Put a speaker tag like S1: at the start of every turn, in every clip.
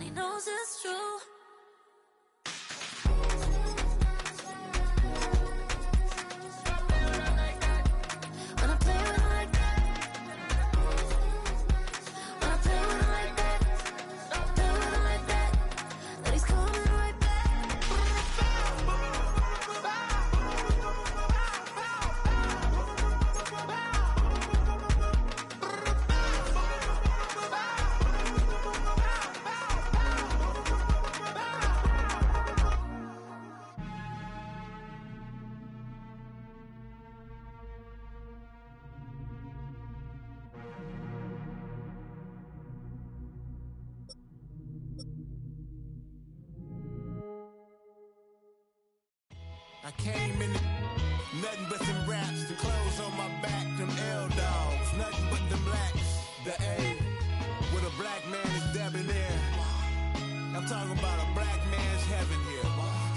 S1: he knows it's true.
S2: I came in nothing but them raps, the clothes on my back, them L-dogs, nothing but them blacks. The A, with a black man is debonair. I'm talking about a black man's heaven here.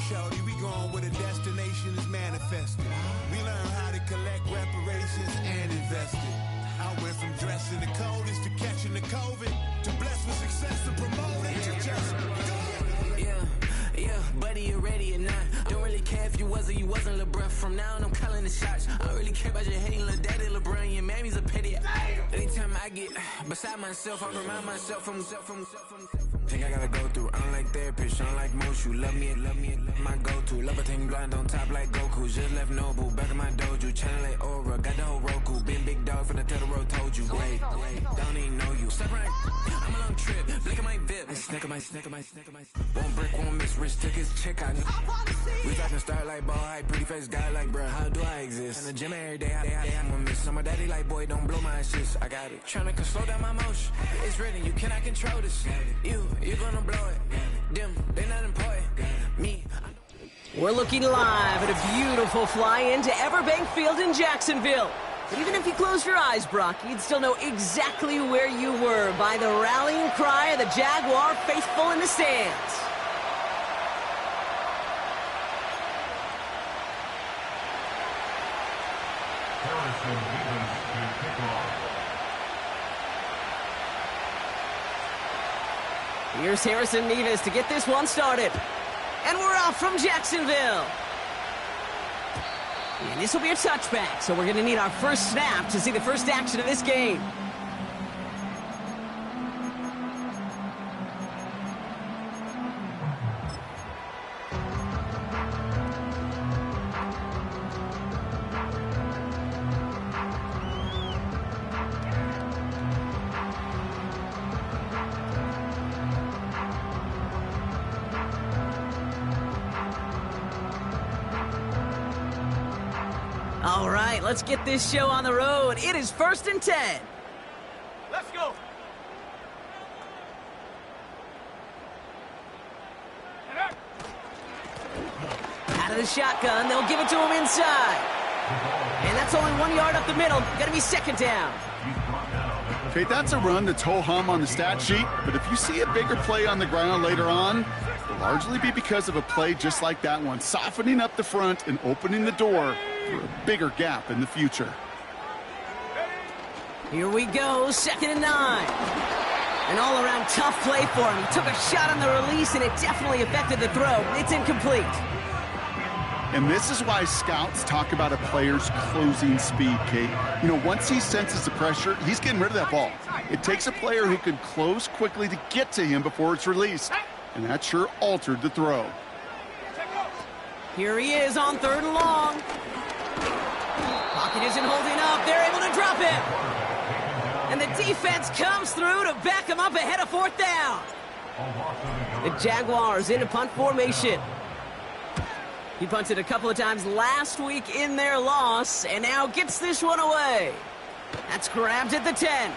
S2: Shorty, we going where the destination is manifested. We learn how to collect reparations and invest it. I went from dressing the coldest to catching the COVID, to blessed with success to promote it, to just go.
S3: Yeah, buddy, you ready or not? Don't really care if you was or you wasn't LeBron. From now on, I'm calling the shots. I don't really care about your hating little daddy LeBron. Your mammy's a pity. Anytime I get beside myself, I remind myself from think I gotta go through. I don't like therapists, I don't like most. You love me, my go-to. Love a thing blind on top like Goku. Just left Noble, back in my dojo. Channel like Aura, got the whole Roku. Been big dog from the Tether Road, told you. Wait, don't even know you. Step right, I'm a long trip. Look at my VIP. Snicker my. One brick, one miss. Rich took his chick out. We talking start like ball hype, pretty face guy like bruh. How do I exist? In the gym every day, I'm gonna miss. So my daddy like, boy, don't blow my assist. I got it. Tryna slow down my motion. It's written, you cannot control this. You gonna blow it. Them, they not important. Me.
S4: We're looking live at a beautiful fly-in to Everbank Field in Jacksonville. But even if you close your eyes, Brock, you'd still know exactly where you were by the rallying cry of the Jaguar faithful in the stands. Here's Harrison Nevis to get this one started. And we're off from Jacksonville. And this will be a touchback, so we're going to need our first snap to see the first action of this game. All right, let's get this show on the road. It is 1st and 10.
S5: Let's go.
S4: Out of the shotgun, they'll give it to him inside. And that's only 1 yard up the middle. Gonna be 2nd down.
S6: Okay, that's a run that's ho-hum on the stat sheet, but if you see a bigger play on the ground later on, it'll largely be because of a play just like that one, softening up the front and opening the door for a bigger gap in the future.
S4: Here we go, 2nd and 9. An all-around tough play for him. He took a shot on the release, and it definitely affected the throw. It's incomplete.
S6: And this is why scouts talk about a player's closing speed, Kate. You know, once he senses the pressure, he's getting rid of that ball. It takes a player who can close quickly to get to him before it's released. And that sure altered the throw.
S4: Here he is on 3rd and long. Pocket isn't holding up. They're able to drop it. And the defense comes through to back him up ahead of 4th down. The Jaguars in a punt formation. He punted a couple of times last week in their loss, and now gets this one away. That's grabbed at the 10.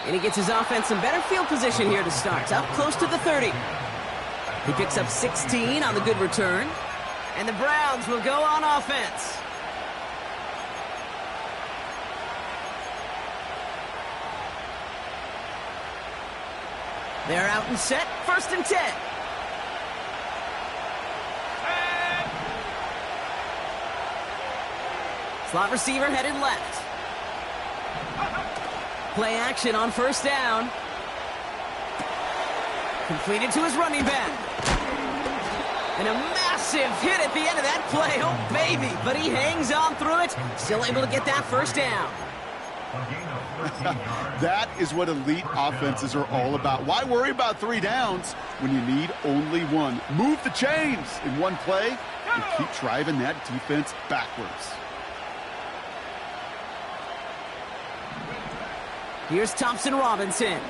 S4: And he gets his offense in better field position here to start. Up close to the 30. He picks up 16 on the good return. And the Browns will go on offense. They're out and set. 1st and 10. Slot receiver headed left. Play action on 1st down. Completed to his running back. And a massive hit at the end of that play. Oh, baby. But he hangs on through it. Still able to get that first down.
S6: That is what elite offenses are all about. Why worry about 3 downs when you need only 1? Move the chains in one play and keep driving that defense backwards.
S4: Here's Thompson Robinson.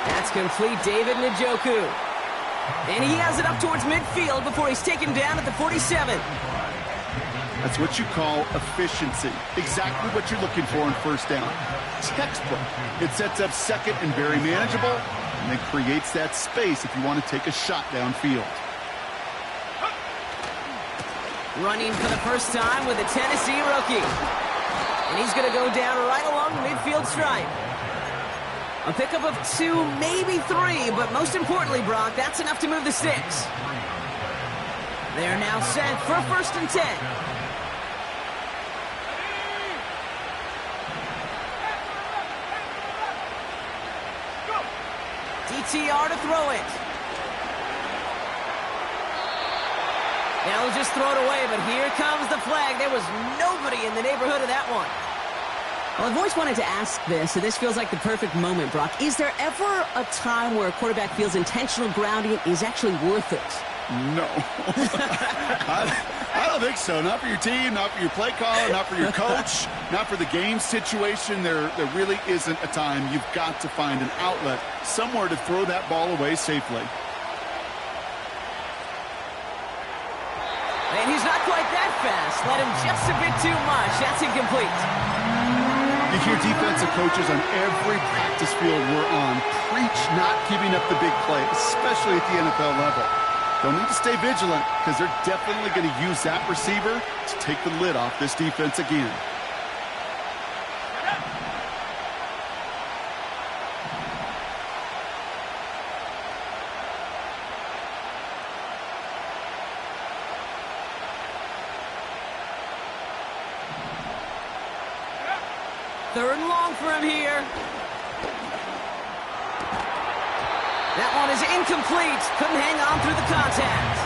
S4: That's complete, David Njoku. And he has it up towards midfield before he's taken down at the 47.
S6: That's what you call efficiency. Exactly what you're looking for in first down. Textbook. It sets up second and very manageable, and then creates that space if you want to take a shot downfield.
S4: Running for the first time with a Tennessee rookie. And he's going to go down right along the midfield stripe. A pickup of 2, maybe 3, but most importantly, Brock, that's enough to move the sticks. They're now set for 1st and 10. DTR to throw it. They'll just throw it away, but here comes the flag. There was nobody in the neighborhood of that one.
S1: Well, I've always wanted to ask this, and this feels like the perfect moment, Brock. Is there ever a time where a quarterback feels intentional grounding is actually worth it?
S6: No. I don't think so. Not for your team, not for your play caller, not for your coach, not for the game situation. There really isn't a time. You've got to find an outlet, somewhere to throw that ball away safely.
S4: And he's not quite that fast. Let him just a bit too much. That's incomplete.
S6: You hear defensive coaches on every practice field we're on preach not giving up the big play, especially at the NFL level. They'll need to stay vigilant because they're definitely going to use that receiver to take the lid off this defense again.
S4: Third and long for him here. That one is incomplete. Couldn't hang on through the contact.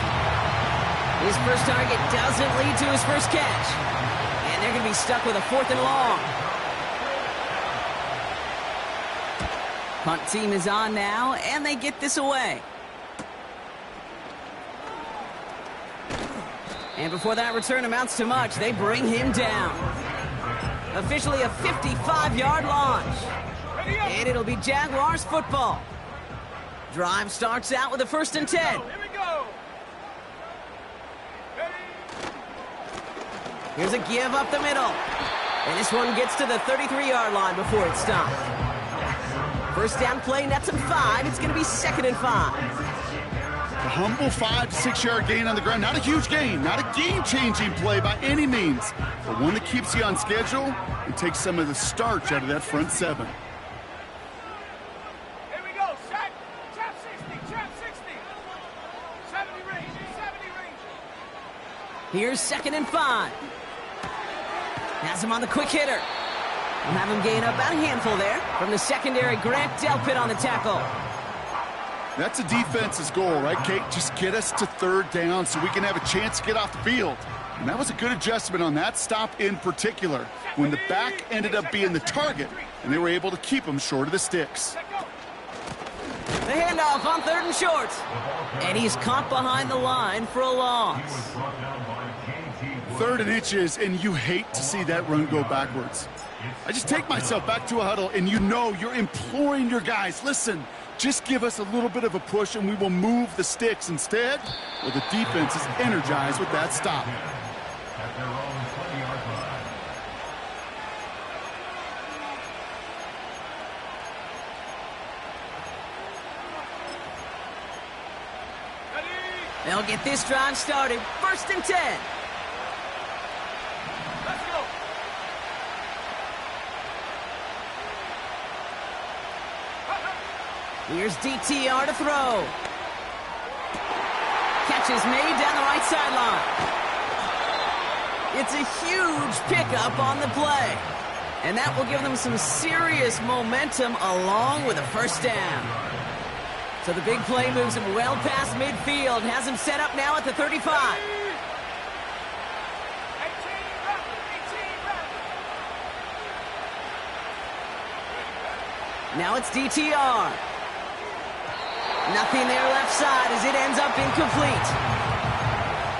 S4: His first target doesn't lead to his first catch. And they're going to be stuck with a 4th and long.
S1: Punt team is on now, and they get this away.
S4: And before that return amounts to much, they bring him down. Officially a 55-yard launch. And it'll be Jaguars football. Drive starts out with a 1st and 10.
S5: Here we go.
S4: Here's a give up the middle. And this one gets to the 33-yard line before it stops. First down play nets him 5. It's going to be 2nd and 5.
S6: A humble 5 to 6 yard gain on the ground. Not a huge gain, not a game-changing play by any means, but one that keeps you on schedule and takes some of the starch out of that front 7.
S5: Here we go. Set. Trap 60. Trap 60. 70 range. 70 range.
S4: Here's 2nd and 5. Has him on the quick hitter. We'll have him gain up about a handful there. From the secondary, Grant Delpit on the tackle.
S6: That's a defense's goal, right, Kate? Just get us to 3rd down so we can have a chance to get off the field. And that was a good adjustment on that stop in particular, when the back ended up being the target, and they were able to keep him short of the sticks.
S4: The handoff on 3rd and short. And he's caught behind the line for a loss.
S6: 3rd and inches, and you hate to see that run go backwards. I just take myself back to a huddle, and you know you're imploring your guys, listen, just give us a little bit of a push and we will move the sticks. Instead, well, the defense is energized with that stop.
S4: They'll get this drive started. 1st and 10.
S5: Let's go.
S4: Here's DTR to throw. Catch is made down the right sideline. It's a huge pickup on the play. And that will give them some serious momentum along with a first down. So the big play moves him well past midfield, has him set up now at the 35. Now it's DTR. Nothing there left side as it ends up incomplete.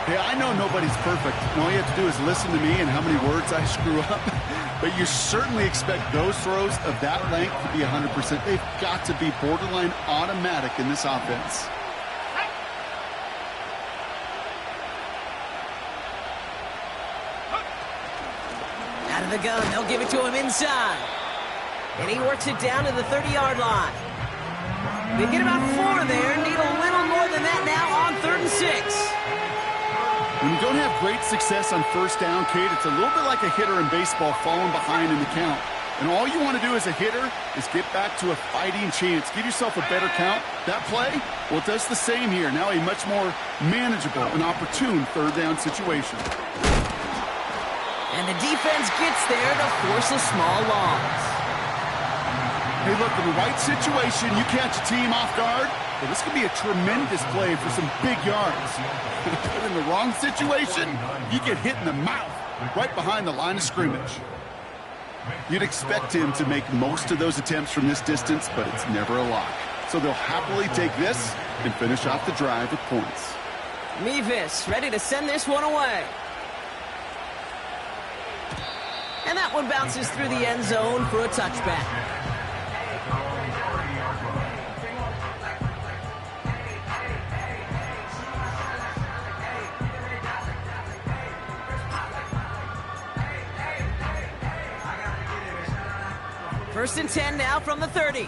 S6: Yeah, I know nobody's perfect. And all you have to do is listen to me and how many words I screw up. But you certainly expect those throws of that length to be 100%. They've got to be borderline automatic in this offense.
S4: Out of the gun, they'll give it to him inside. And he works it down to the 30-yard line. They get about 4 there, need a little more than that now on 3rd and 6.
S6: When you don't have great success on first down, Kate, it's a little bit like a hitter in baseball falling behind in the count. And all you want to do as a hitter is get back to a fighting chance. Give yourself a better count. That play, well, it does the same here. Now a much more manageable and opportune 3rd down situation.
S4: And the defense gets there to force a small loss.
S6: Hey, look, in the right situation, you catch a team off guard, well, this could be a tremendous play for some big yards. But in the wrong situation, you get hit in the mouth right behind the line of scrimmage. You'd expect him to make most of those attempts from this distance, but it's never a lock. So they'll happily take this and finish off the drive with points.
S4: Mevis ready to send this one away. And that one bounces through the end zone for a touchback. First and 10 now from the 30.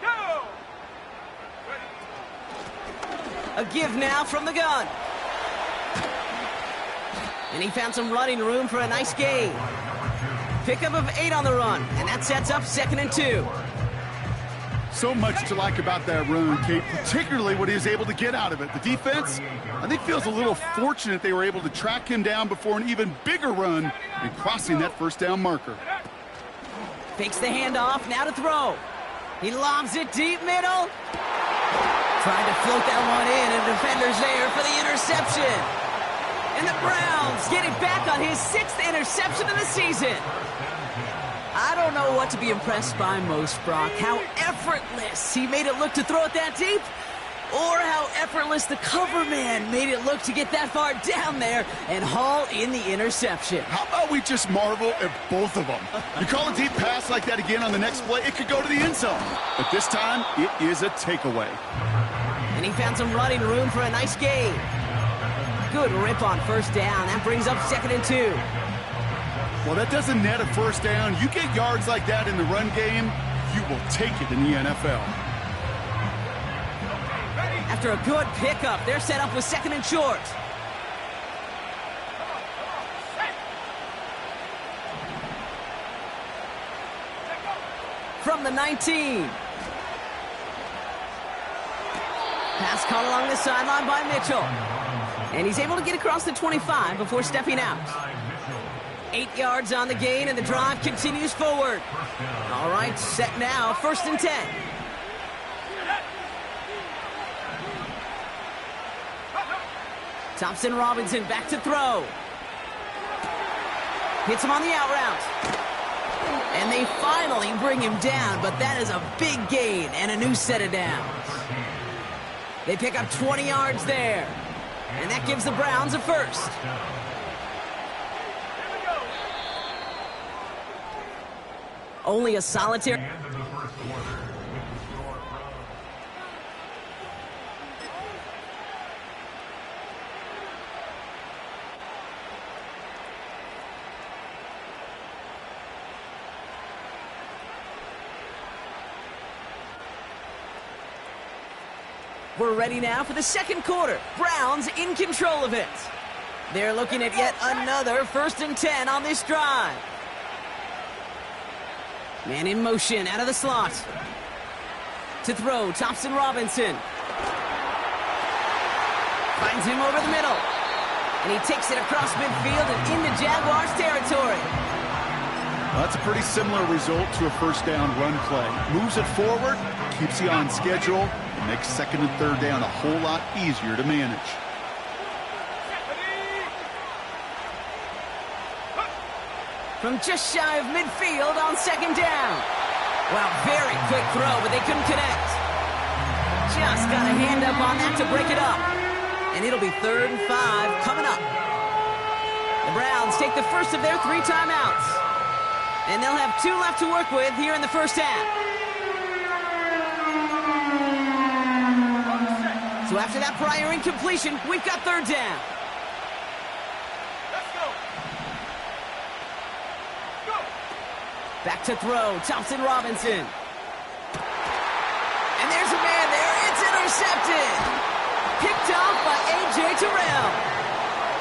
S5: Go!
S4: A give now from the gun. And he found some running room for a nice gain. Pickup of 8 on the run, and that sets up 2nd and 2.
S6: So much to like about that run, Kate, particularly what he was able to get out of it. The defense, I think, feels a little fortunate they were able to track him down before an even bigger run and crossing that first down marker.
S4: Fakes the handoff, now to throw. He lobs it deep middle. Trying to float that one in, and defender's there for the interception. And the Browns get it back on his 6th interception of the season. I don't know what to be impressed by most, Brock. How effortless he made it look to throw it that deep, or how effortless the cover man made it look to get that far down there and haul in the interception.
S6: How about we just marvel at both of them? You call a deep pass like that again on the next play, it could go to the end zone. But this time, it is a takeaway.
S4: And he found some running room for a nice gain. Good rip on first down. That brings up 2nd and 2.
S6: Well, that doesn't net a first down. You get yards like that in the run game, you will take it in the NFL.
S4: After a good pickup, they're set up with 2nd and short. From the 19. Pass caught along the sideline by Mitchell. And he's able to get across the 25 before stepping out. 8 yards on the gain, and the drive continues forward. All right, set now, 1st and 10. Thompson Robinson back to throw. Hits him on the out route. And they finally bring him down, but that is a big gain and a new set of downs. They pick up 20 yards there, and that gives the Browns a first. Only a solitary... We're ready now for the second quarter. Browns in control of it. They're looking at yet another 1st and 10 on this drive. Man in motion out of the slot. To throw, Thompson Robinson. Finds him over the middle. And he takes it across midfield and into Jaguars territory.
S6: Well, that's a pretty similar result to a first down run play. Moves it forward, keeps you on schedule, and makes second and third down a whole lot easier to manage.
S4: From just shy of midfield on second down. Wow, very quick throw, but they couldn't connect. Just got a hand up on that to break it up. And it'll be 3rd and 5 coming up. The Browns take the first of their 3 timeouts. And they'll have 2 left to work with here in the first half. So after that prior incompletion, we've got 3rd down. Back to throw, Thompson Robinson. And there's a man there, it's intercepted. Picked off by A.J. Terrell.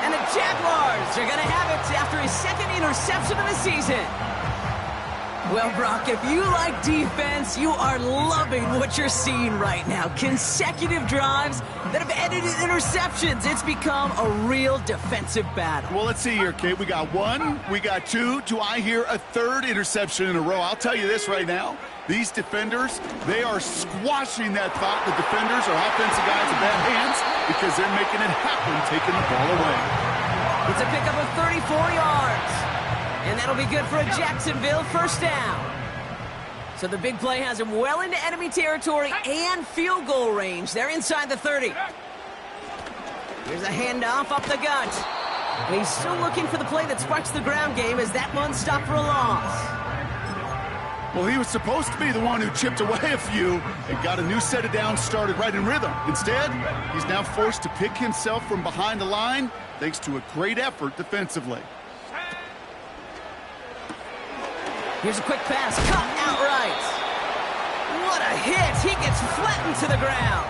S4: And the Jaguars are going to have it after his 2nd interception of the season. Well, Brock, if you like defense, you are loving what you're seeing right now. Consecutive drives that have ended in interceptions. It's become a real defensive battle.
S6: Well, let's see here, Kate. We got 1, we got 2. Do I hear a 3rd interception in a row? I'll tell you this right now. These defenders, they are squashing that thought the defenders are offensive guys in bad hands because they're making it happen, taking the ball away.
S4: It's a pickup of 34 yards. And that'll be good for a Jacksonville first down. So the big play has him well into enemy territory and field goal range. They're inside the 30. Here's a handoff up the gut. And he's still looking for the play that sparks the ground game as that one stopped for a loss.
S6: Well, he was supposed to be the one who chipped away a few and got a new set of downs started right in rhythm. Instead, he's now forced to pick himself from behind the line thanks to a great effort defensively.
S4: Here's a quick pass, cut outright. What a hit, he gets flattened to the ground.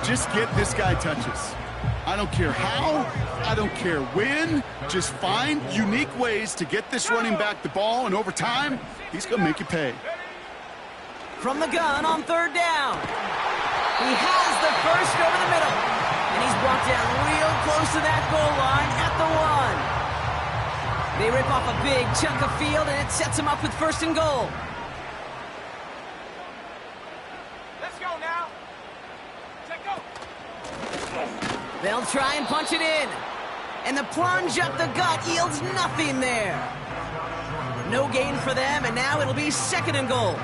S6: Just get this guy touches. I don't care how, I don't care when, just find unique ways to get this running back the ball, and over time, he's gonna make you pay.
S4: From the gun on 3rd down. He has the first over the middle, and he's brought down real close to that goal line at the 1. They rip off a big chunk of field, and it sets them up with 1st and goal.
S5: Let's go now. Check go.
S4: They'll try and punch it in. And the plunge up the gut yields nothing there. No gain for them, and now it'll be 2nd and goal.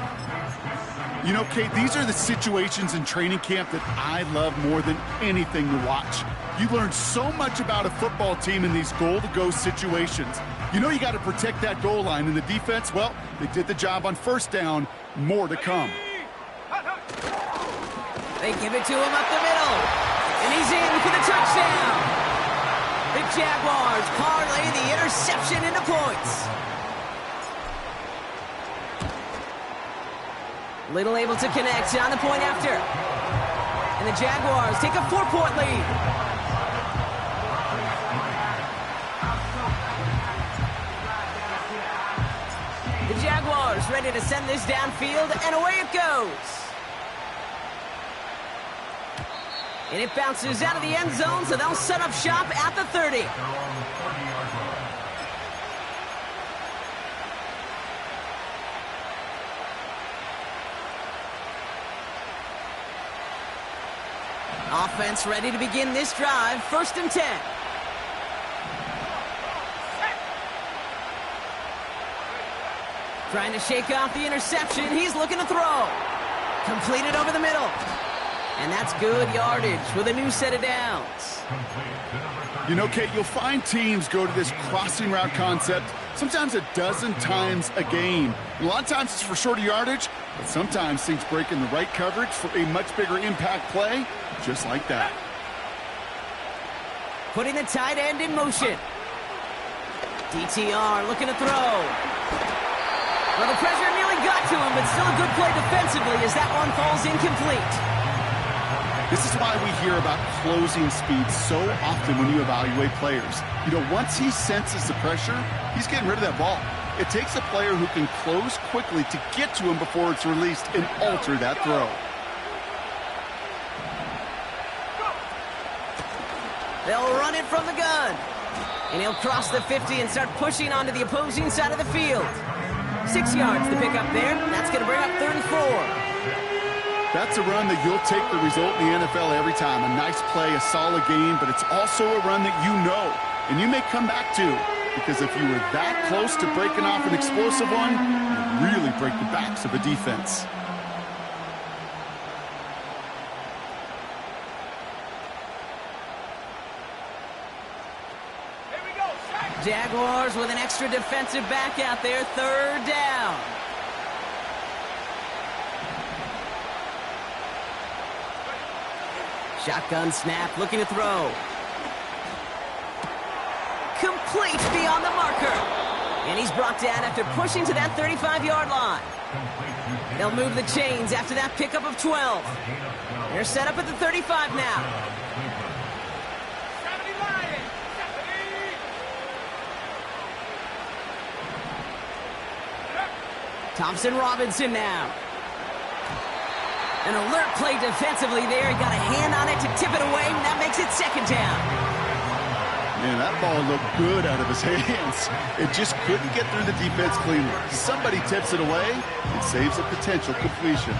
S6: You know, Kate, these are the situations in training camp that I love more than anything to watch. You learn so much about a football team in these goal-to-go situations. You know you got to protect that goal line, and the defense, well, they did the job on 1st down. More to come.
S4: They give it to him up the middle, and he's in for the touchdown. The Jaguars parlay the interception into points. Little able to connect on the point after. And the Jaguars take a 4-point lead. The Jaguars ready to send this downfield, and away it goes. And it bounces out of the end zone, so they'll set up shop at the 30. Offense ready to begin this drive, 1st and 10. Trying to shake off the interception. He's looking to throw. Completed over the middle. And that's good yardage with a new set of downs.
S6: You know, Kate, you'll find teams go to this crossing route concept sometimes a dozen times a game. And a lot of times it's for shorter yardage, but sometimes things break in the right coverage for a much bigger impact play, just like that.
S4: Putting the tight end in motion. DTR looking to throw. Well, the pressure nearly got to him, but still a good play defensively as that one falls incomplete.
S6: This is why we hear about closing speed so often when you evaluate players. You know, once he senses the pressure, he's getting rid of that ball. It takes a player who can close quickly to get to him before it's released and alter that throw.
S4: They'll run it from the gun. And he'll cross the 50 and start pushing onto the opposing side of the field. 6 yards to pick up there. That's going to bring up 3rd and 4.
S6: That's a run that you'll take the result in the NFL every time. A nice play, a solid game, but it's also a run that you know and you may come back to. Because if you were that close to breaking off an explosive one, you really break the backs of the defense.
S4: Jaguars with an extra defensive back out there, 3rd down. Shotgun snap, looking to throw. Complete beyond the marker. And he's brought down after pushing to that 35-yard line. They'll move the chains after that pickup of 12. They're set up at the 35 now. Thompson Robinson now. An alert play defensively there. He got a hand on it to tip it away, and that makes it 2nd down.
S6: Man, that ball looked good out of his hands. It just couldn't get through the defense cleanly. Somebody tips it away and saves a potential completion.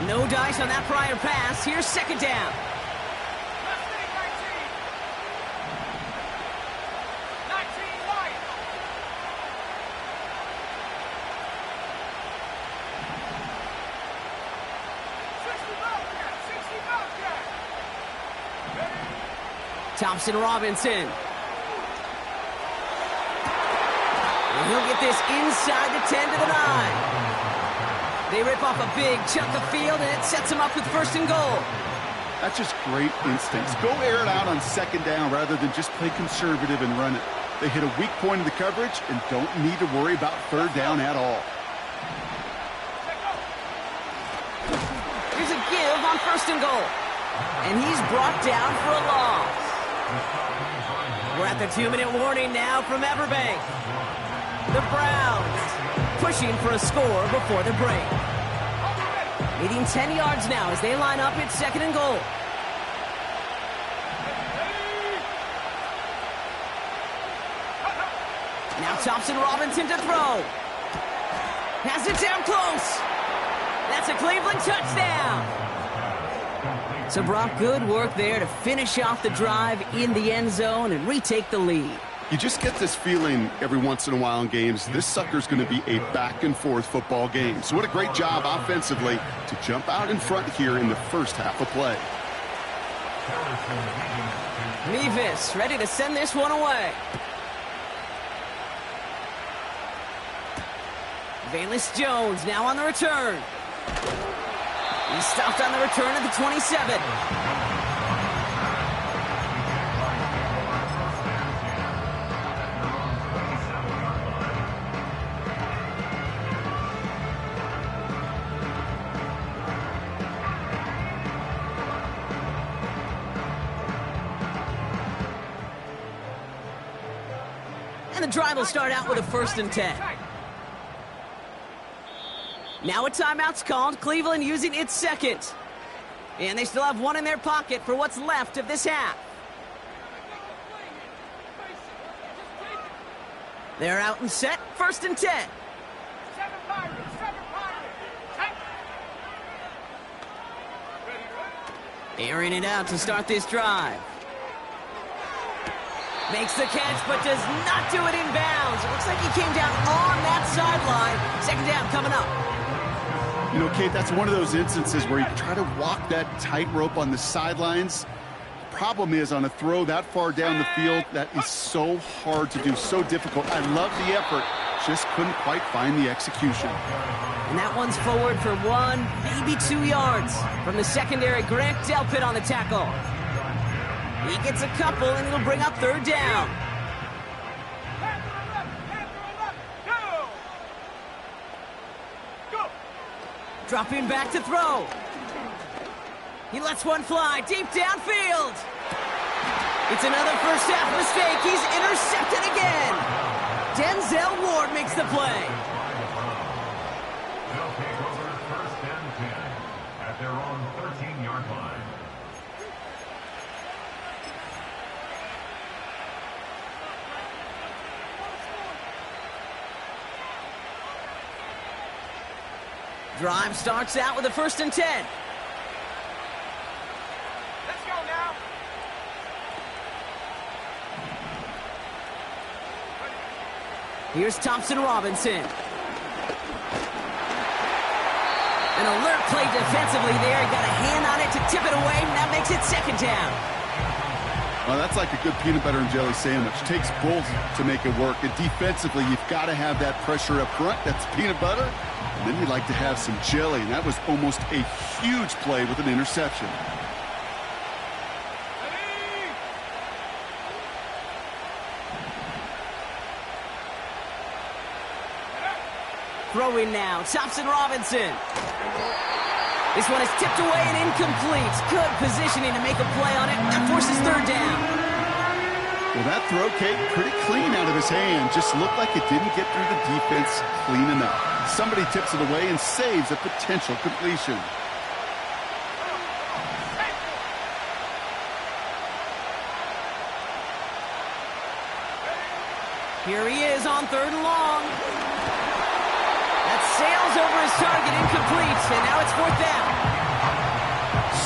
S4: No dice on that prior pass. Here's 2nd down. Thompson Robinson. And he'll get this inside the 10 to the 9. They rip off a big chunk of field, and it sets them up with 1st and goal.
S6: That's just great instincts. Go air it out on 2nd down rather than just play conservative and run it. They hit a weak point of the coverage and don't need to worry about 3rd down at all.
S4: Here's a give on 1st and goal. And he's brought down for a loss. We're at the 2-minute warning now from Everbank. The Browns pushing for a score before the break. Needing 10 yards now as they line up at 2nd and goal. Now Thompson Robinson to throw. Has it down close. That's a Cleveland touchdown. So, Brock, good work there to finish off the drive in the end zone and retake the lead.
S6: You just get this feeling every once in a while in games, this sucker's going to be a back-and-forth football game. So what a great job offensively to jump out in front here in the first half of play.
S4: Mevis ready to send this one away. Valus Jones now on the return. He's stopped on the return at the 27. And the drive will start out with a 1st and 10. Now a timeout's called. Cleveland using its 2nd. And they still have one in their pocket for what's left of this half. They're out and set. 1st and 10. Airing it out to start this drive. Makes the catch, but does not do it in bounds. It looks like he came down on that sideline. 2nd down coming up.
S6: You know, Kate, that's one of those instances where you try to walk that tightrope on the sidelines. The problem is on a throw that far down the field, that is so hard to do, so difficult. I love the effort, just couldn't quite find the execution.
S4: And that one's forward for 1, maybe 2 yards from the secondary. Grant Delpit on the tackle. He gets a couple, and it'll bring up 3rd down. Dropping back to throw. He lets one fly deep downfield. It's another first half mistake. He's intercepted again. Denzel Ward makes the play.
S7: They'll take over 1st and 10 at their own 13-yard line.
S4: Drive starts out with a 1st and 10.
S5: Let's go now.
S4: Here's Thompson Robinson. An alert play defensively there. Got a hand on it to tip it away. That makes it 2nd down.
S6: Well, that's like a good peanut butter and jelly sandwich. Takes both to make it work. And defensively, you've got to have that pressure up front. That's peanut butter. And then you'd like to have some jelly. And that was almost a huge play with an interception.
S4: Throwing now, Thompson Robinson. This one is tipped away and incomplete. Good positioning to make a play on it. That forces 3rd down.
S6: Well, that throw, Kate, pretty clean out of his hand. Just looked like it didn't get through the defense clean enough. Somebody tips it away and saves a potential completion.
S4: Here he is on 3rd and long. That sails over his target, incomplete, and now it's 4th down.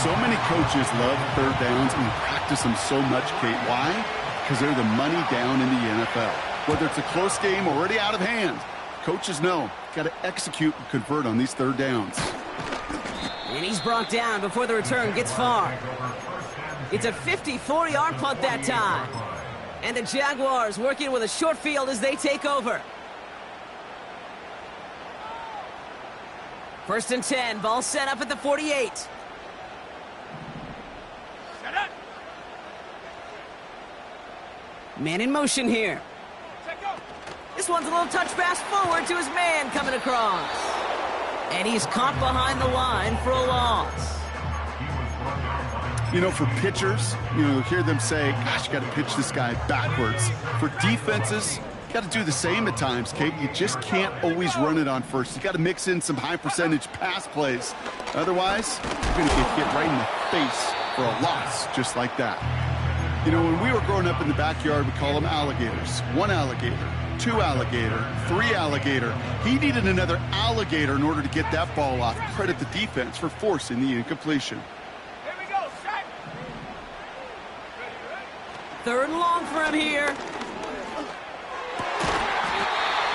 S6: So many coaches love 3rd downs and practice them so much, Kate. Why? Because they're the money down in the NFL. Whether it's a close game or already out of hand, coaches know, got to execute and convert on these 3rd downs.
S4: And he's brought down before the return gets far. It's a 54-yard punt that time. And the Jaguars working with a short field as they take over. 1st and 10, ball set up at the 48.
S5: Set up.
S4: Man in motion here.
S5: Set go.
S4: This one's a little touch pass forward to his man coming across. And he's caught behind the line for a loss.
S6: You know, for pitchers, you hear them say, gosh, you got to pitch this guy backwards. For defenses, you got to do the same at times, Kate. You just can't always run it on first. You got to mix in some high-percentage pass plays. Otherwise, you're going to get hit right in the face for a loss just like that. You know, when we were growing up in the backyard, we call them alligators. 1 alligator, 2 alligator, 3 alligator. He needed another alligator in order to get that ball off. Credit the defense for forcing the incompletion.
S5: Here we go. Set.
S4: 3rd and long for him here.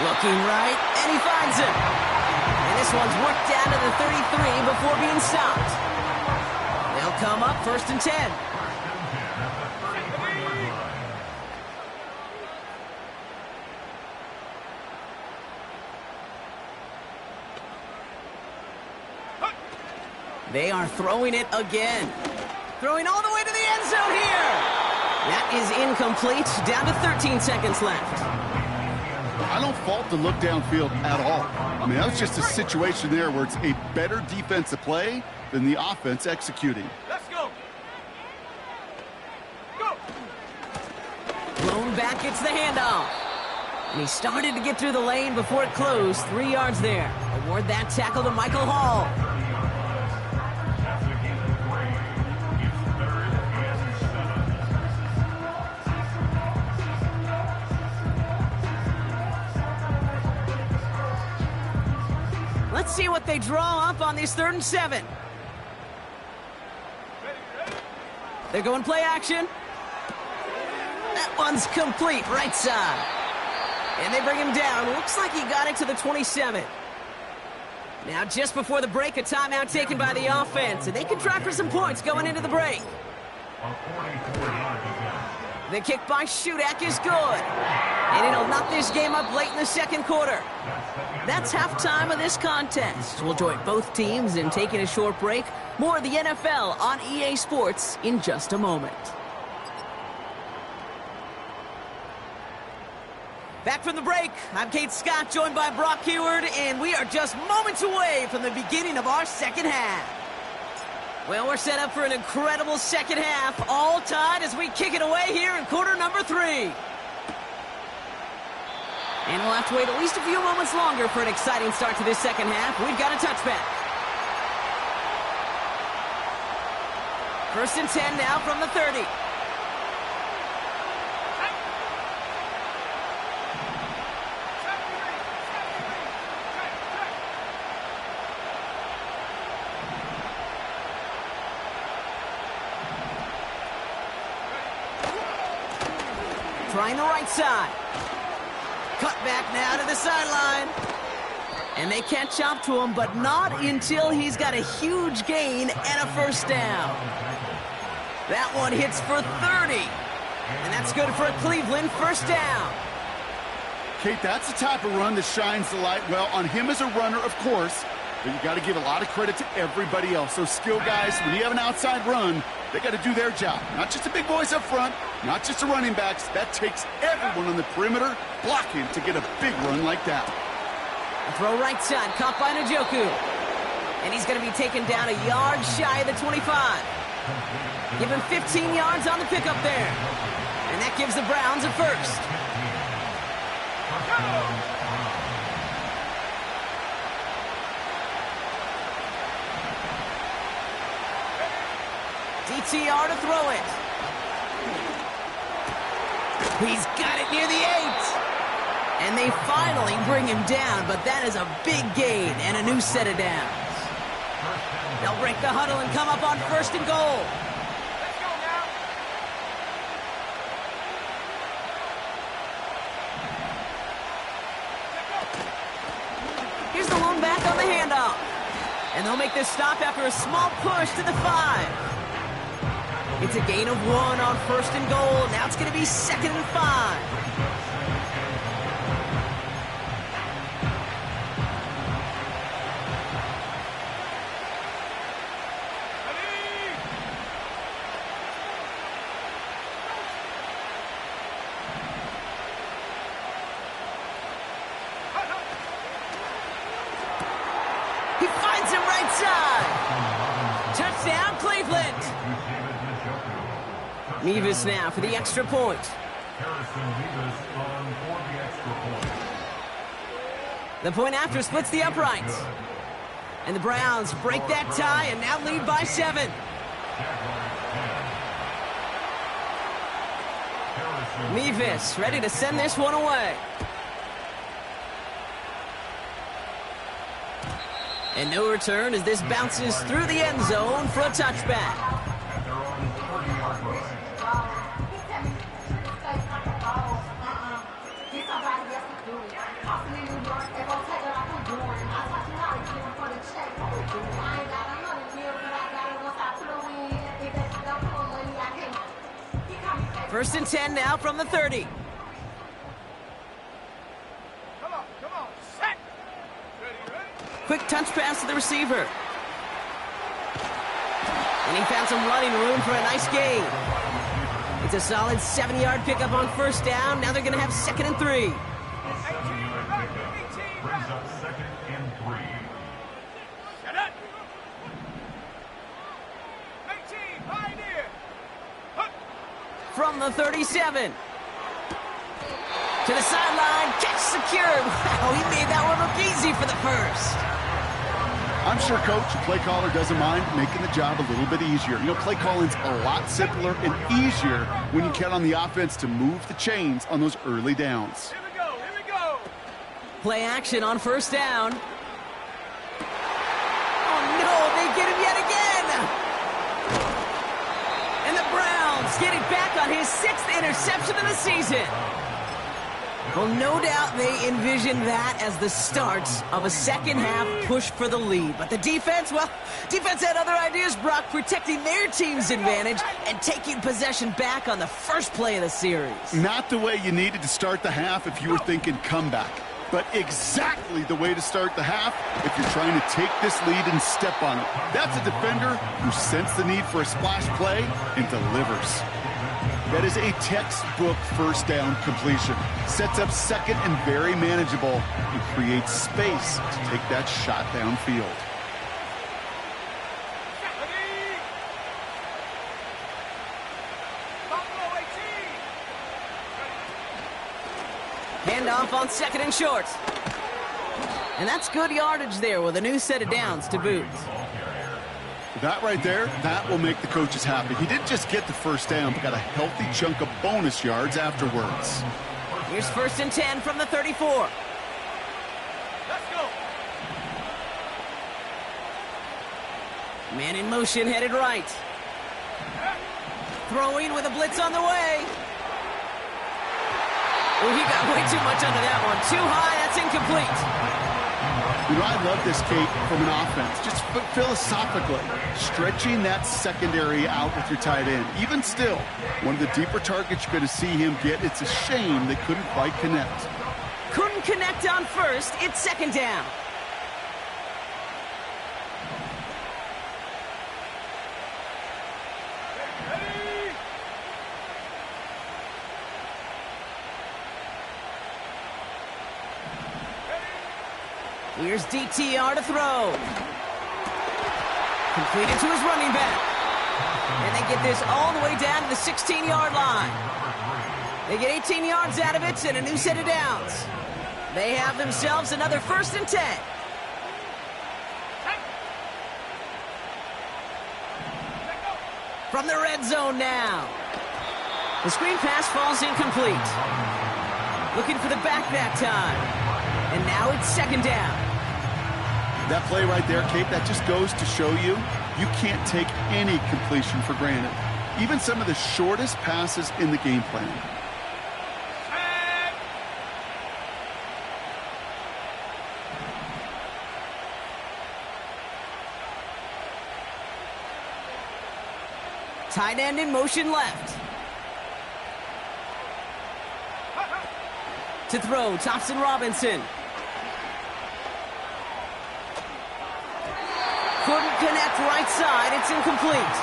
S4: Looking right, and he finds him. And this one's worked down to the 33 before being stopped. They'll come up 1st and 10. They are throwing it again. Throwing all the way to the end zone here. That is incomplete. Down to 13 seconds left.
S6: I don't fault the look downfield at all. I mean, that was just a situation there where it's a better defensive play than the offense executing.
S5: Let's go. Go.
S4: Blown back, gets the handoff. And he started to get through the lane before it closed. 3 yards there. Award that tackle to Michael Hall. Let's see what they draw up on this 3rd and 7. They're going play action. That one's complete, right side. And they bring him down. Looks like he got it to the 27. Now, just before the break, a timeout taken by the offense. And they can try for some points going into the break. The kick by Shudak is good. And it'll knock this game up late in the 2nd quarter. That's halftime of this contest. We'll join both teams in taking a short break. More of the NFL on EA Sports in just a moment. Back from the break, I'm Kate Scott, joined by Brock Heward, and we are just moments away from the beginning of our 2nd half. Well, we're set up for an incredible 2nd half, all tied as we kick it away here in quarter number 3. And we'll have to wait at least a few moments longer for an exciting start to this 2nd half. We've got a touchback. 1st and 10 now from the 30. Trying the right side. Cut back now to the sideline. And they can't chop to him, but not until he's got a huge gain and a first down. That one hits for 30. And that's good for a Cleveland first down.
S6: Kate, that's the type of run that shines the light well on him as a runner, of course, but you got to give a lot of credit to everybody else. Those skill guys, when you have an outside run, they got to do their job. Not just the big boys up front, not just the running backs. That takes everyone on the perimeter blocking to get a big run like that.
S4: A throw right side, caught by Njoku. And he's going to be taken down a yard shy of the 25. Give him 15 yards on the pickup there. And that gives the Browns a first. DTR to throw it. He's got it near the 8. And they finally bring him down, but that is a big gain and a new set of downs. They'll break the huddle and come up on first and goal.
S5: Let's go now.
S4: Here's the lone back on the handoff. And they'll make this stop after a small push to the 5. It's a gain of 1 on first and goal. Now it's going to be 2nd and 5. He finds him right side. Touchdown, Cleveland. Nevis now for the extra point. The point after splits the uprights. And the Browns break that tie and now lead by 7. Nevis ready to send this one away. And no return as this bounces through the end zone for a touchback. First and 10 now from the 30.
S5: Come on, set. Ready.
S4: Quick touch pass to the receiver. And he found some running room for a nice gain. It's a solid 7-yard pickup on first down. Now they're going to have 2nd and 3.
S5: 18,
S7: Brings up 2nd and 3.
S5: Shut up. 18, pioneer.
S4: From the 37. To the sideline, catch secured. Wow, he made that one look easy for the first.
S6: I'm sure, Coach, the play caller doesn't mind making the job a little bit easier. You know, play calling's a lot simpler and easier when you count on the offense to move the chains on those early downs.
S5: Here we go.
S4: Play action on first down. Oh, no, they get him yet again. And the Browns get it back on his 6th interception of the season. Well, no doubt they envisioned that as the start of a second-half push for the lead. But the defense, well, defense had other ideas, Brock, protecting their team's advantage and taking possession back on the first play of the series.
S6: Not the way you needed to start the half if you were thinking comeback, but exactly the way to start the half if you're trying to take this lead and step on it. That's a defender who sensed the need for a splash play and delivers. That is a textbook first down completion. Sets up 2nd and very manageable and creates space to take that shot downfield.
S4: Handoff on 2nd and short. And that's good yardage there with a new set of downs to boot.
S6: That right there, that will make the coaches happy. He didn't just get the first down, but got a healthy chunk of bonus yards afterwards.
S4: Here's 1st and 10 from the 34.
S5: Let's go.
S4: Man in motion, headed right. Throwing with a blitz on the way. Oh, he got way too much under that one. Too high, that's incomplete.
S6: You know, I love this, Kate, from an offense. Just philosophically, stretching that secondary out with your tight end. Even still, one of the deeper targets you're going to see him get. It's a shame they couldn't quite connect.
S4: Couldn't connect on first. It's second down. Here's DTR to throw. Completed to his running back. And they get this all the way down to the 16-yard line. They get 18 yards out of it and a new set of downs. They have themselves another 1st and 10. From the red zone now. The screen pass falls incomplete. Looking for the back that time. And now it's second down.
S6: That play right there, Kate, that just goes to show you can't take any completion for granted. Even some of the shortest passes in the game plan.
S4: Tight end in motion left. To throw, Thompson Robinson. Couldn't connect right side. It's incomplete.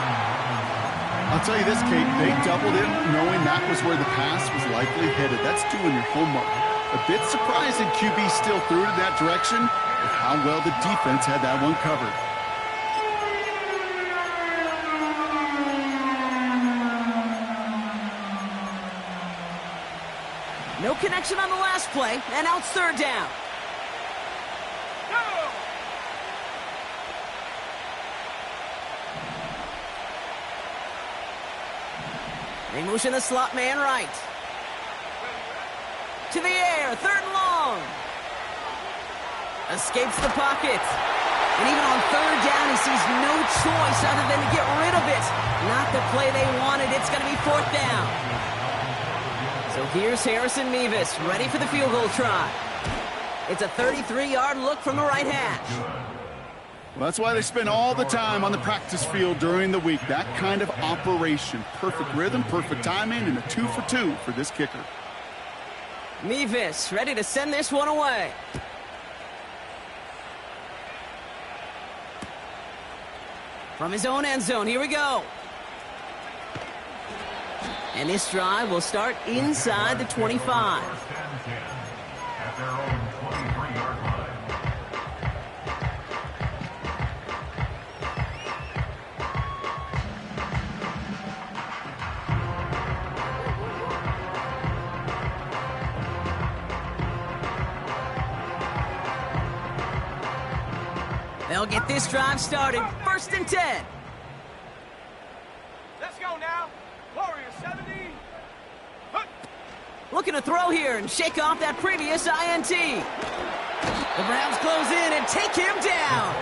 S6: I'll tell you this, Kate. They doubled it knowing that was where the pass was likely headed. That's doing your homework. A bit surprising QB still threw it in that direction, but how well the defense had that one covered.
S4: No connection on the last play, and now it's third down. They motion the slot man right. To the air, 3rd and long. Escapes the pocket. And even on 3rd down, he sees no choice other than to get rid of it. Not the play they wanted. It's going to be 4th down. So here's Harrison Mevis, ready for the field goal try. It's a 33-yard look from the right hash.
S6: Well, that's why they spend all the time on the practice field during the week. That kind of operation. Perfect rhythm, perfect timing, and a 2 for 2 for this kicker.
S4: Mevis ready to send this one away. From his own end zone, here we go. And this drive will start inside the 25.
S7: At their own 23-yard line.
S4: They'll get this drive started. 1st and 10.
S5: Let's go now. Warrior 70.
S4: Looking to throw here and shake off that previous INT. The Browns close in and take him down.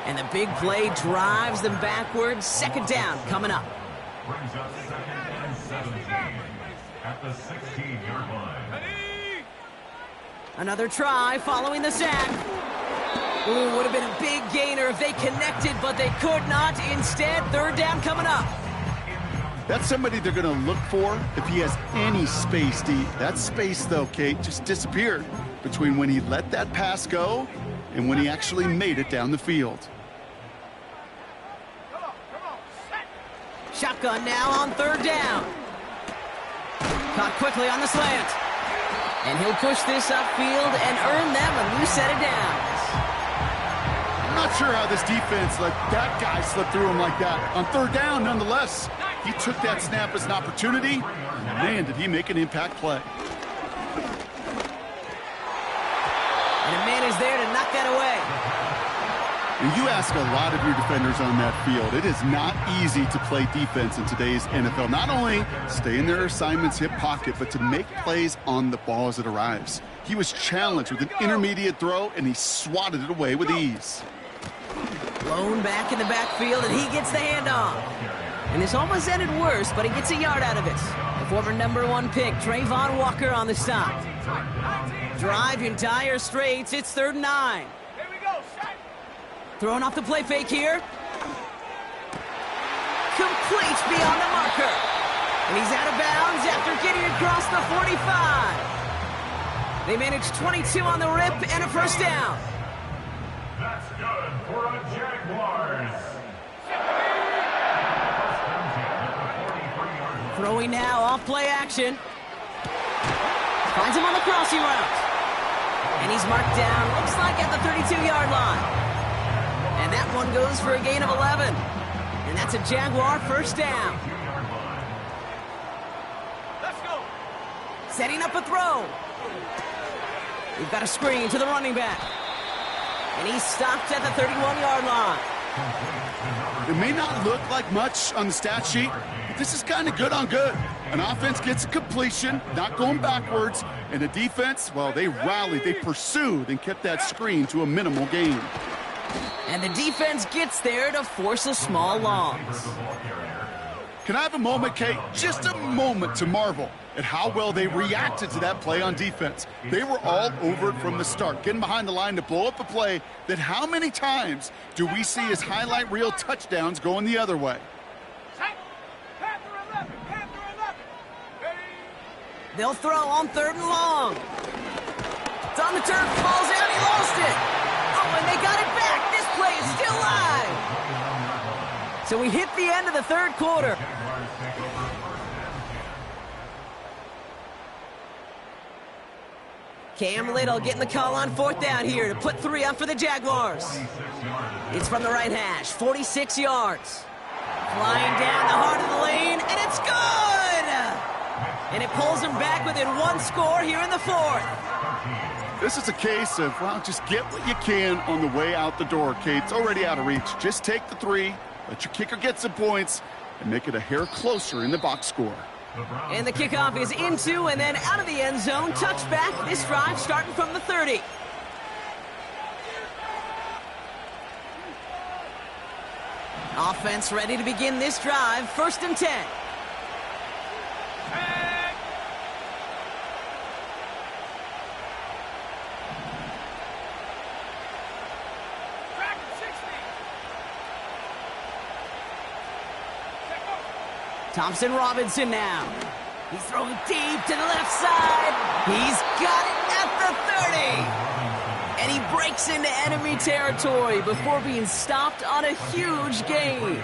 S4: And the big play drives them backwards. 2nd down coming up.
S7: Brings up 2nd and 17 at the 16-yard line.
S4: Another try following the sack. Ooh, would have been a big gainer if they connected, but they could not. Instead, 3rd down coming up.
S6: That's somebody they're going to look for if he has any space deep. That space, though, Kate, just disappeared between when he let that pass go and when he actually made it down the field.
S4: Shotgun now on 3rd down. Caught quickly on the slant. And he'll push this upfield and earn them a new set of downs.
S6: I'm not sure how this defense let that guy slip through him like that. On 3rd down, nonetheless, he took that snap as an opportunity. Man, did he make an impact play.
S4: And a man is there to knock that away.
S6: And you ask a lot of your defenders on that field. It is not easy to play defense in today's NFL. Not only stay in their assignment's hip pocket, but to make plays on the ball as it arrives. He was challenged with an intermediate throw, and he swatted it away with ease.
S4: Blown back in the backfield, and he gets the handoff. And this almost ended worse, but he gets a yard out of it. A
S1: Former #1 pick, Trayvon Walker on the stop. Drive in dire straits. It's 3rd and 9.
S5: Here we go, set.
S1: Throwing off the play fake here. Complete beyond the marker. And he's out of bounds after getting across the 45. They managed 22 on the rip and a first down.
S7: That's good for a Jaguars.
S1: Throwing now off play action. Finds him on the crossing route. And he's marked down, looks like at the 32-yard line. And that one goes for a gain of 11. And that's a Jaguar first down.
S5: Let's go.
S1: Setting up a throw. We've got a screen to the running back. And he's stopped at the 31-yard line.
S6: It may not look like much on the stat sheet, but this is kind of good on good. An offense gets a completion, not going backwards, and the defense, well, they rallied, they pursued, and kept that screen to a minimal gain.
S1: And the defense gets there to force a small loss.
S6: Can I have a moment, Kate? Just a moment to marvel at how well they reacted to that play on defense. They were all over it from the start, getting behind the line to blow up a play that how many times do we see as highlight reel touchdowns going the other way?
S5: Set. Panther 11. Panther 11. Ready.
S1: They'll throw on 3rd and long. It's on the turf, falls out, he lost it. Oh, and they got it back. This play is still live. So we hit the end of the 3rd quarter. Cam Little getting the call on 4th down here to put 3 up for the Jaguars. It's from the right hash, 46 yards. Flying down the heart of the lane, and it's good! And it pulls them back within 1 score here in the 4th.
S6: This is a case of, well, just get what you can on the way out the door, Kate. It's already out of reach. Just take the 3, let your kicker get some points, and make it a hair closer in the box score.
S1: And the kickoff is into and then out of the end zone. Touchback. This drive starting from the 30. Offense ready to begin this drive. 1st and 10.
S5: Track 60. Set go.
S1: Thompson Robinson now. He's throwing deep to the left side. He's got it at the 30. And he breaks into enemy territory before being stopped on a huge gain.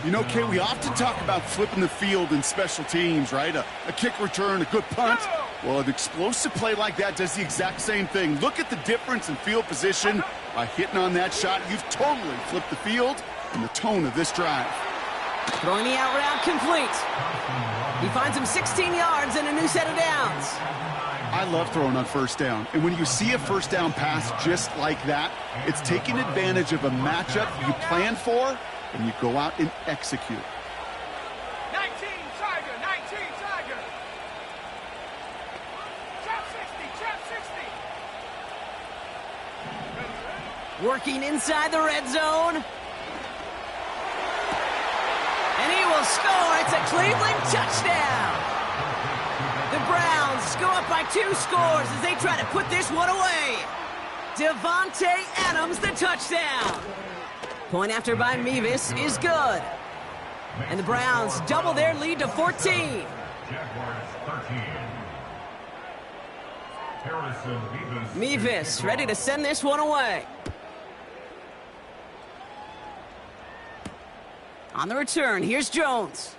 S6: You know, Kate, we often talk about flipping the field in special teams, right? A kick return, a good punt. Well, an explosive play like that does the exact same thing. Look at the difference in field position. By hitting on that shot, you've totally flipped the field and the tone of this drive.
S1: Throwing the out route complete. He finds him 16 yards and a new set of downs.
S6: I love throwing on 1st down. And when you see a 1st down pass just like that, it's taking advantage of a matchup you plan for, and you go out and execute.
S5: 19 Tiger. 19 Tiger. Trap 60. Trap 60.
S1: Working inside the red zone. And he will score. It's a Cleveland touchdown. The Browns go up by 2 scores as they try to put this one away. Devontae Adams, the touchdown. Point after by Mevis is good. And the Browns double their lead to 14.
S7: Jaguars 13. Harrison
S1: Mevis ready to send this one away. On the return, here's Jones.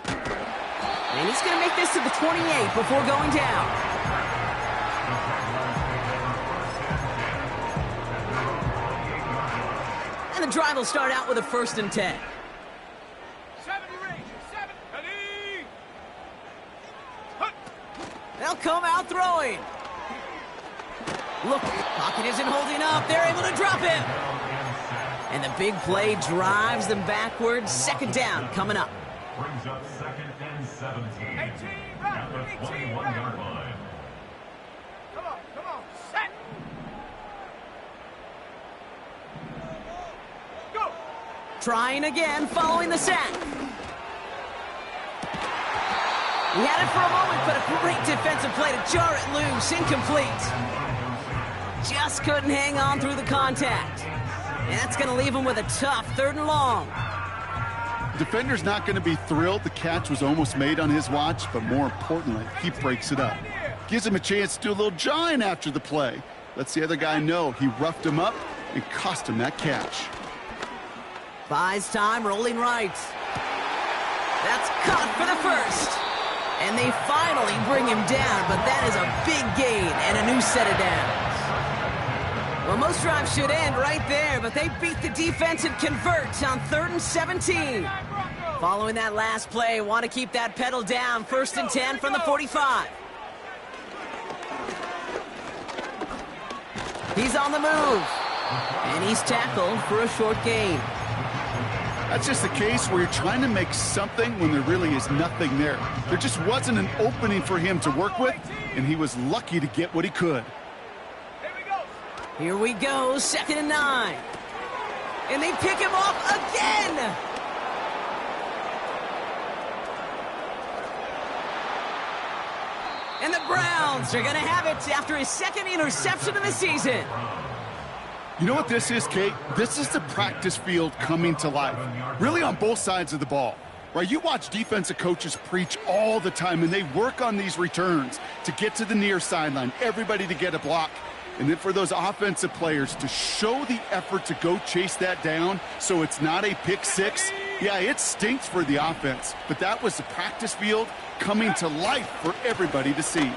S1: And he's going to make this to the 28 before going down. And the drive will start out with a 1st and 10.
S5: 70 range. 7. Ready.
S1: They'll come out throwing. Look, pocket isn't holding up. They're able to drop it. And the big play drives them backwards. 2nd down coming up.
S7: brings up 2nd and 17
S5: 18,
S7: at the 21-yard line.
S5: Come on, set.
S1: Trying again following the sack. He had it for a moment, but a great defensive play to jar it loose. Incomplete. Just couldn't hang on through the contact. And that's going to leave him with a tough 3rd and long.
S6: The defender's not going to be thrilled the catch was almost made on his watch, but more importantly, he breaks it up. Gives him a chance to do a little jawing after the play. Lets the other guy know he roughed him up and cost him that catch.
S1: Buys time, rolling right. That's caught for the first. And they finally bring him down, but that is a big gain and a new set of downs. Well, most drives should end right there, but they beat the defense and convert on 3rd and 17. Following that last play, want to keep that pedal down. 1st and 10 from the 45. He's on the move. And he's tackled for a short gain.
S6: That's just the case where you're trying to make something when there really is nothing there. There just wasn't an opening for him to work with, and he was lucky to get what he could.
S1: Here we go, 2nd and 9. And they pick him off again! And the Browns are going to have it after his 2nd interception of the season.
S6: You know what this is, Kate? This is the practice field coming to life. Really on both sides of the ball. Right? You watch defensive coaches preach all the time, and they work on these returns to get to the near sideline, everybody to get a block. And then for those offensive players to show the effort to go chase that down so it's not a pick six. Yeah, it stinks for the offense, but that was the practice field coming to life for everybody to see.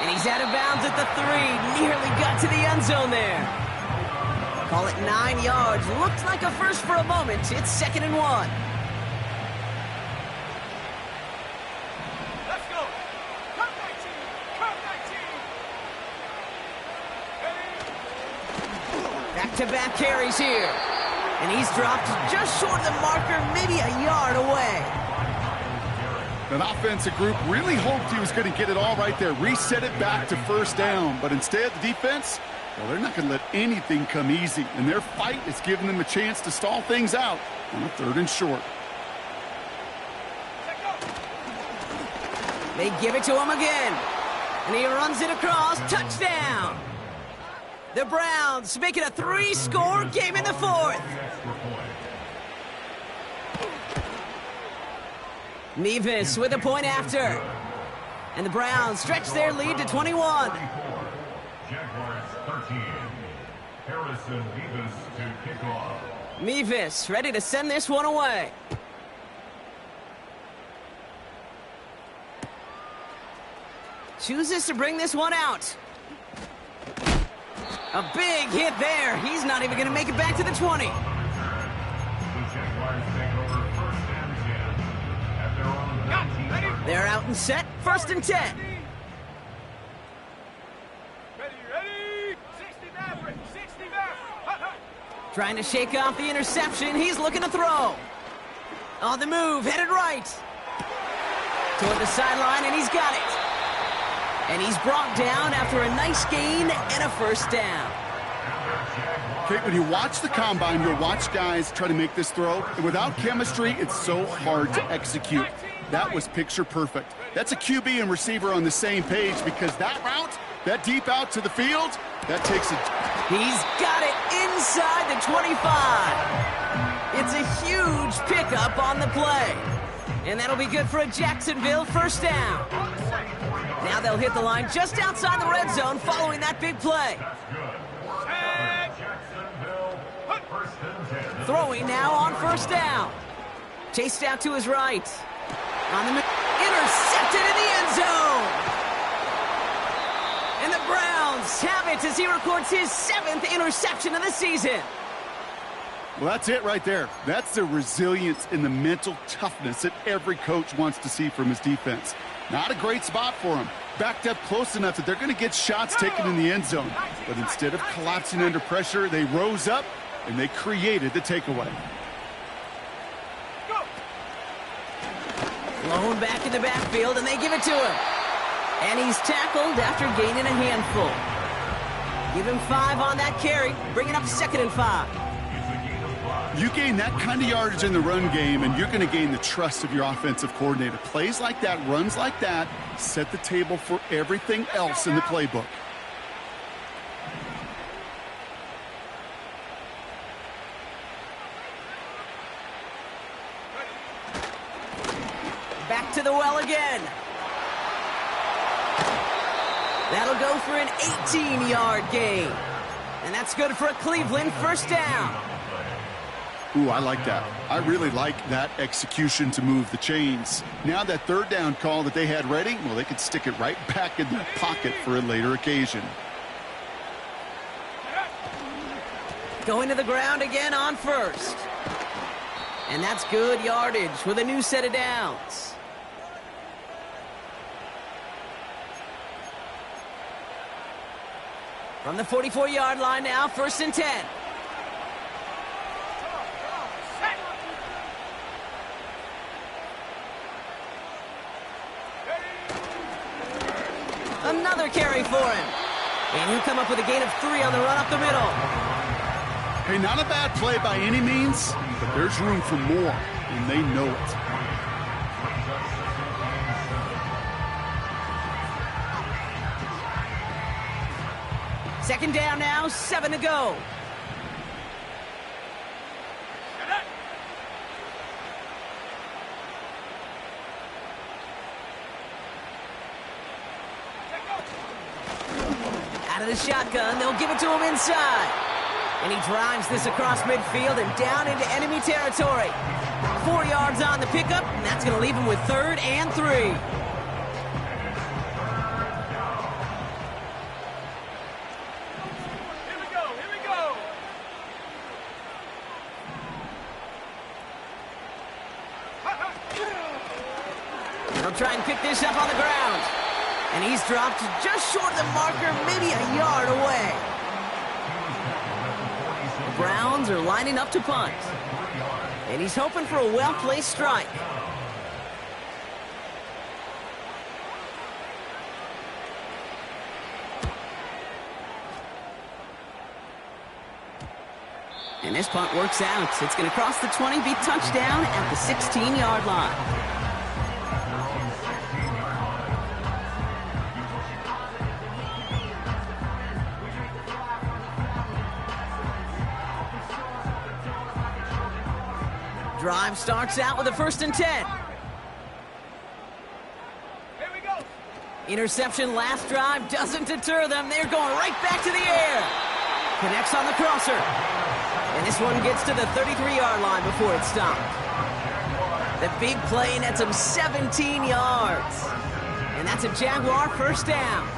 S1: And he's out of bounds at the 3. Nearly got to the end zone there. Call it 9 yards. Looked like a first for a moment. It's 2nd and 1.
S5: Let's go. Come 19. Come 19.
S1: Back-to-back carries here. And he's dropped just short of the marker, maybe a yard away.
S6: That offensive group really hoped he was going to get it all right there, reset it back to 1st down. But instead, the defense, well, they're not going to let anything come easy. And their fight is giving them a chance to stall things out on a 3rd and short.
S1: They give it to him again. And he runs it across. Touchdown. The Browns make it a 3-score game in the 4th. Nevis with a point after. And the Browns stretch their lead to 21.
S7: Jaguars 13. Harrison Nevis to kick off.
S1: Nevis ready to send this one away. Chooses to bring this one out. A big hit there. He's not even going to make it back to the 20.
S7: The Jaguars take over 1st and 10 at their own 19.
S1: They're out and set. 1st and 10.
S5: Ready. 60 Maverick. 60 Maverick.
S1: Trying to shake off the interception. He's looking to throw. On the move, headed right. Toward the sideline, and he's got it. And he's brought down after a nice gain and a 1st down.
S6: Okay, when you watch the combine, you'll watch guys try to make this throw. And without chemistry, it's so hard to execute. That was picture perfect. That's a QB and receiver on the same page because that route, that deep out to the field, that takes it.
S1: He's got it inside the 25. It's a huge pickup on the play. And that'll be good for a Jacksonville 1st down. Now they'll hit the line just outside the red zone following that big play. Throwing now on 1st down. Chased out to his right. On the intercepted in the end zone. And the Browns have it as he records his 7th interception of the season.
S6: Well, that's it right there. That's the resilience and the mental toughness that every coach wants to see from his defense. Not a great spot for him. Backed up close enough that they're going to get shots taken in the end zone. But instead of collapsing under pressure, they rose up and they created the takeaway.
S1: Blown back in the backfield, and they give it to him. And he's tackled after gaining a handful. Give him 5 on that carry, bringing up 2nd and 5.
S7: It's a gain of 5.
S6: You gain that kind of yardage in the run game, and you're going to gain the trust of your offensive coordinator. Plays like that, runs like that, set the table for everything else in the playbook.
S1: Back to the well again. That'll go for an 18-yard gain. And that's good for a Cleveland first down.
S6: Ooh, I like that. I really like that execution to move the chains. Now that third down call that they had ready, well, they could stick it right back in the pocket for a later occasion.
S1: Going to the ground again on first. And that's good yardage with a new set of downs. From the 44-yard line now, 1st and 10. Another carry for him. And he'll come up with a gain of 3 on the run up the middle.
S6: Hey, not a bad play by any means, but there's room for more, and they know it.
S1: Second down now, 7 to go. Out of the shotgun, they'll give it to him inside. And he drives this across midfield and down into enemy territory. 4 yards on the pickup, and that's going to leave him with 3rd and 3.
S5: Here we go.
S1: They'll try and pick this up on the ground. And he's dropped just short of the marker, maybe a yard away. The Browns are lining up to punt. And he's hoping for a well-placed strike. And this punt works out. It's going to cross the 20, be touchdown at the 16-yard line. Drive starts out with a 1st and 10.
S5: Here we go.
S1: Interception last drive doesn't deter them. They're going right back to the air. Connects on the crosser. And this one gets to the 33-yard line before it's stopped. The big play nets him 17 yards. And that's a Jaguar first down.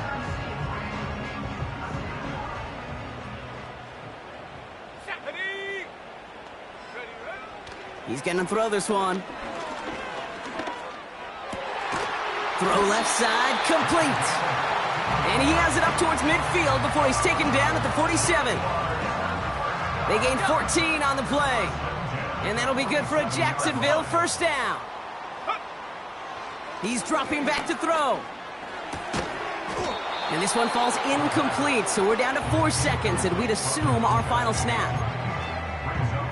S1: He's going to throw this one. Throw left side, complete. And he has it up towards midfield before he's taken down at the 47. They gain 14 on the play. And that'll be good for a Jacksonville first down. He's dropping back to throw. And this one falls incomplete, so we're down to 4 seconds, and we'd assume our final snap.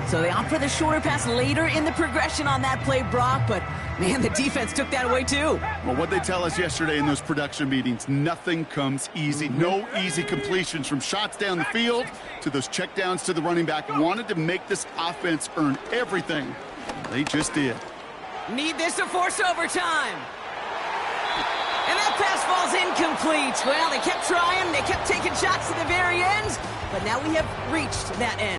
S1: So they opt for the shorter pass later in the progression on that play, Brock, but man, the defense took that away too.
S6: Well, what they tell us yesterday in those production meetings, nothing comes easy. No easy completions from shots down the field to those checkdowns to the running back. Wanted to make this offense earn everything. They just did.
S1: Need this to force overtime. And that pass falls incomplete. Well, they kept trying, they kept taking shots to the very end, but now we have reached that end.